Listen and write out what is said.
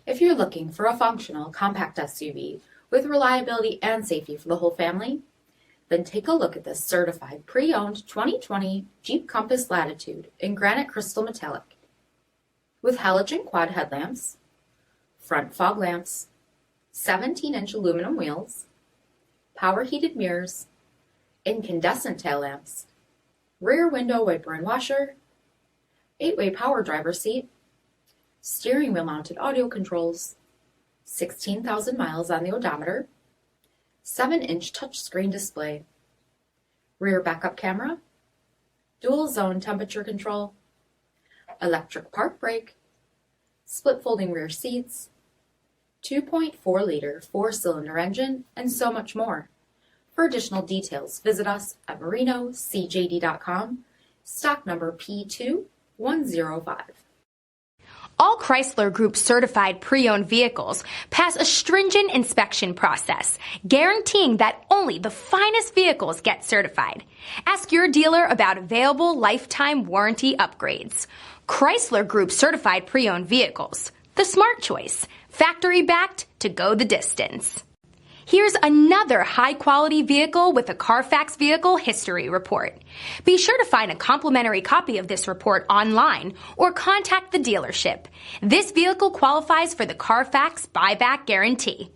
If you're looking for a functional compact SUV with reliability and safety for the whole family, then take a look at this certified pre-owned 2020 Jeep Compass Latitude in granite crystal metallic. With halogen quad headlamps, front fog lamps, 17-inch aluminum wheels, power heated mirrors, incandescent tail lamps, rear window wiper and washer, 8-way power driver seat, steering wheel mounted audio controls, 16,000 miles on the odometer, 7-inch touchscreen display, rear backup camera, dual zone temperature control, electric park brake, split folding rear seats, 2.4-liter 4-cylinder engine, and so much more. For additional details, visit us at marinocjd.com, stock number P2105. All Chrysler Group certified pre-owned vehicles pass a stringent inspection process, guaranteeing that only the finest vehicles get certified. Ask your dealer about available lifetime warranty upgrades. Chrysler Group certified pre-owned vehicles, the smart choice, factory backed to go the distance. Here's another high-quality vehicle with a CARFAX vehicle history report. Be sure to find a complimentary copy of this report online or contact the dealership. This vehicle qualifies for the CARFAX buyback guarantee.